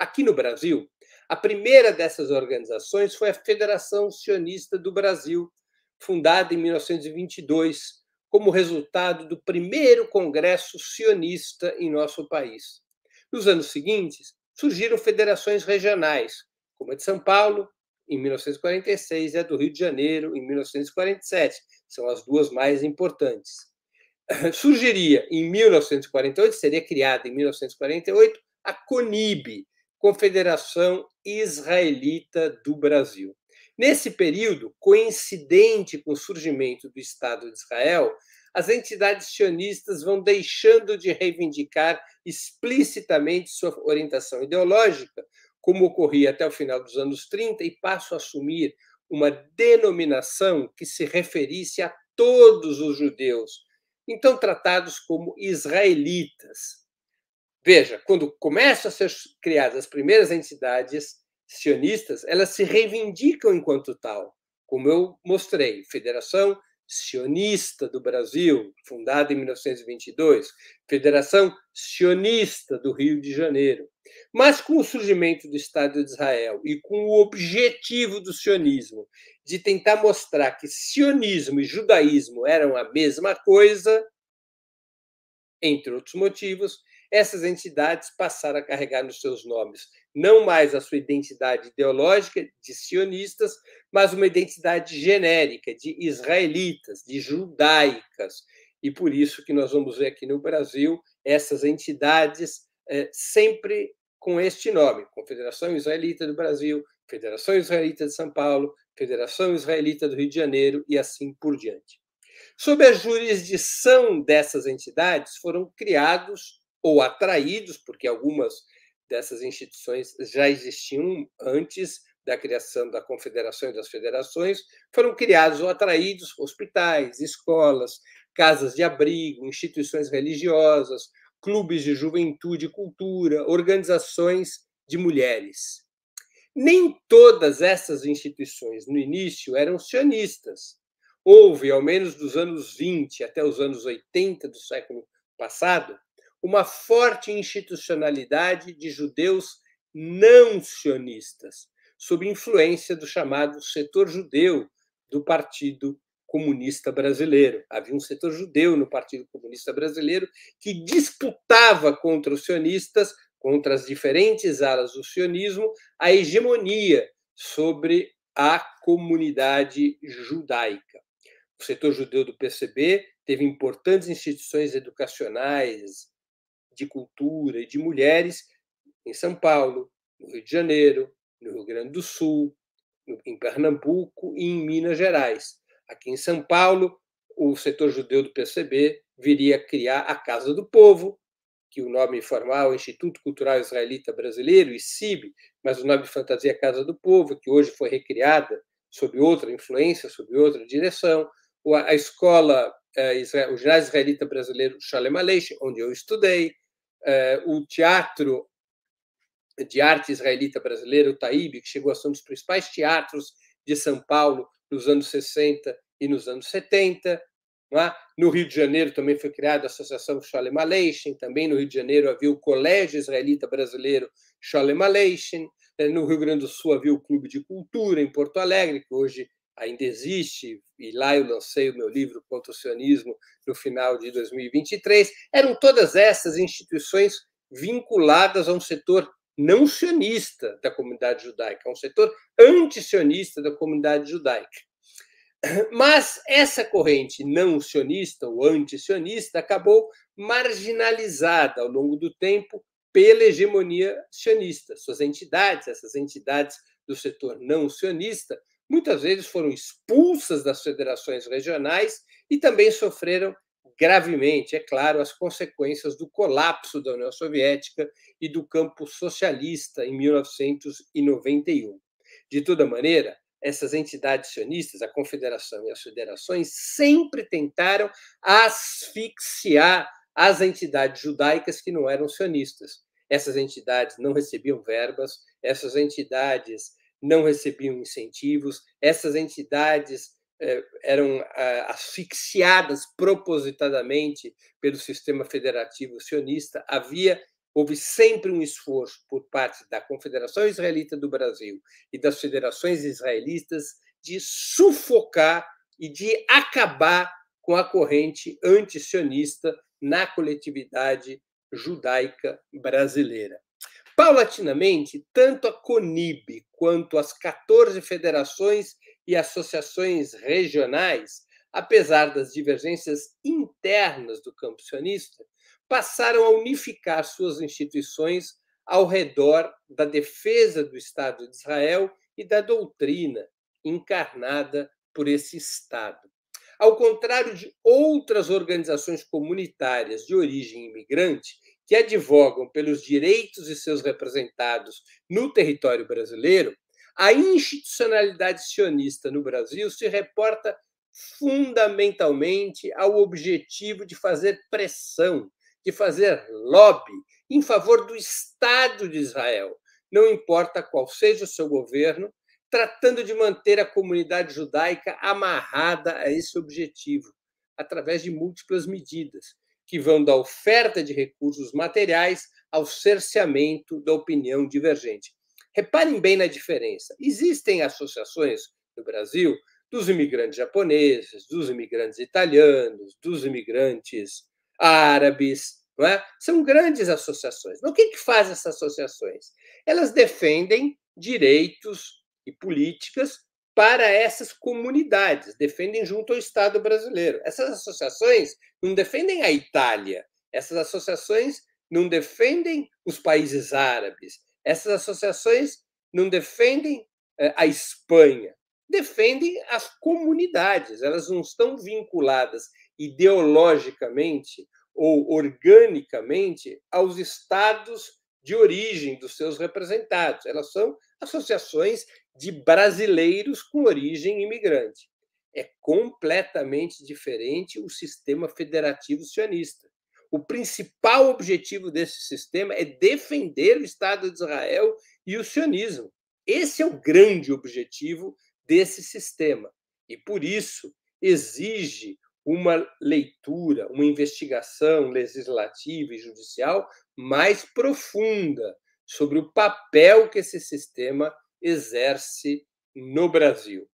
Aqui no Brasil, a primeira dessas organizações foi a Federação Sionista do Brasil, fundada em 1922, como resultado do primeiro Congresso Sionista em nosso país. Nos anos seguintes, surgiram federações regionais, como a de São Paulo, em 1946, e a do Rio de Janeiro, em 1947. São as duas mais importantes. Surgiria em 1948, seria criada em 1948, a CONIB, Confederação Israelita do Brasil. Nesse período, coincidente com o surgimento do Estado de Israel, as entidades sionistas vão deixando de reivindicar explicitamente sua orientação ideológica, como ocorria até o final dos anos 30, e passam a assumir uma denominação que se referisse a todos os judeus, então tratados como israelitas. Veja, quando começam a ser criadas as primeiras entidades sionistas, elas se reivindicam enquanto tal, como eu mostrei, Federação Sionista do Brasil, fundada em 1922, Federação Sionista do Rio de Janeiro. Mas com o surgimento do Estado de Israel e com o objetivo do sionismo de tentar mostrar que sionismo e judaísmo eram a mesma coisa, entre outros motivos, essas entidades passaram a carregar nos seus nomes não mais a sua identidade ideológica de sionistas, mas uma identidade genérica de israelitas, de judaicas. E por isso que nós vamos ver aqui no Brasil essas entidades sempre com este nome: Confederação Israelita do Brasil, Federação Israelita de São Paulo, Federação Israelita do Rio de Janeiro e assim por diante. Sob a jurisdição dessas entidades foram criados ou atraídos, porque algumas dessas instituições já existiam antes da criação da Confederação e das federações, foram criados ou atraídos hospitais, escolas, casas de abrigo, instituições religiosas, clubes de juventude e cultura, organizações de mulheres. Nem todas essas instituições, no início, eram sionistas. Houve, ao menos dos anos 20 até os anos 80 do século passado, uma forte institucionalidade de judeus não sionistas, sob influência do chamado setor judeu do Partido Comunista Brasileiro. Havia um setor judeu no Partido Comunista Brasileiro que disputava contra os sionistas, contra as diferentes alas do sionismo, a hegemonia sobre a comunidade judaica. O setor judeu do PCB teve importantes instituições educacionais, de cultura e de mulheres em São Paulo, no Rio de Janeiro, no Rio Grande do Sul, em Pernambuco e em Minas Gerais. Aqui em São Paulo, o setor judeu do PCB viria criar a Casa do Povo, que o nome formal é Instituto Cultural Israelita Brasileiro, ICIB, mas o nome de fantasia é Casa do Povo, que hoje foi recriada sob outra influência, sob outra direção. A escola, o ginásio israelita brasileiro Shalem Aleichem, onde eu estudei, o Teatro de Arte Israelita Brasileira, o TAIB, que chegou a ser um dos principais teatros de São Paulo nos anos 60 e nos anos 70. No Rio de Janeiro também foi criada a Associação Shalem Aleichem, também no Rio de Janeiro havia o Colégio Israelita Brasileiro Shalem Aleichem, no Rio Grande do Sul havia o Clube de Cultura em Porto Alegre, que hoje ainda existe, e lá eu lancei o meu livro Contra o Sionismo no final de 2023. Eram todas essas instituições vinculadas a um setor não sionista da comunidade judaica, a um setor anti-sionista da comunidade judaica. Mas essa corrente não sionista ou anti-sionista acabou marginalizada ao longo do tempo pela hegemonia sionista. Suas entidades, essas entidades do setor não sionista, muitas vezes foram expulsas das federações regionais e também sofreram gravemente, é claro, as consequências do colapso da União Soviética e do campo socialista em 1991. De toda maneira, essas entidades sionistas, a Confederação e as federações, sempre tentaram asfixiar as entidades judaicas que não eram sionistas. Essas entidades não recebiam verbas, essas entidades não recebiam incentivos, essas entidades eram asfixiadas propositadamente pelo sistema federativo sionista. Havia houve sempre um esforço por parte da Confederação Israelita do Brasil e das federações israelitas de sufocar e de acabar com a corrente antisionista na coletividade judaica brasileira. Paulatinamente, tanto a CONIB quanto as 14 federações e associações regionais, apesar das divergências internas do campo sionista, passaram a unificar suas instituições ao redor da defesa do Estado de Israel e da doutrina encarnada por esse Estado. Ao contrário de outras organizações comunitárias de origem imigrante, que advogam pelos direitos de seus representados no território brasileiro, a institucionalidade sionista no Brasil se reporta fundamentalmente ao objetivo de fazer pressão, de fazer lobby em favor do Estado de Israel, não importa qual seja o seu governo, tratando de manter a comunidade judaica amarrada a esse objetivo, através de múltiplas medidas, que vão da oferta de recursos materiais ao cerceamento da opinião divergente. Reparem bem na diferença. Existem associações no Brasil dos imigrantes japoneses, dos imigrantes italianos, dos imigrantes árabes, não é? São grandes associações. Mas o que faz essas associações? Elas defendem direitos e políticas para essas comunidades, defendem junto ao Estado brasileiro. Essas associações não defendem a Itália, essas associações não defendem os países árabes, essas associações não defendem a Espanha, defendem as comunidades, elas não estão vinculadas ideologicamente ou organicamente aos estados de origem dos seus representados, elas são associações de brasileiros com origem imigrante. É completamente diferente o sistema federativo sionista. O principal objetivo desse sistema é defender o Estado de Israel e o sionismo. Esse é o grande objetivo desse sistema. E, por isso, exige uma leitura, uma investigação legislativa e judicial mais profunda sobre o papel que esse sistema exerce no Brasil.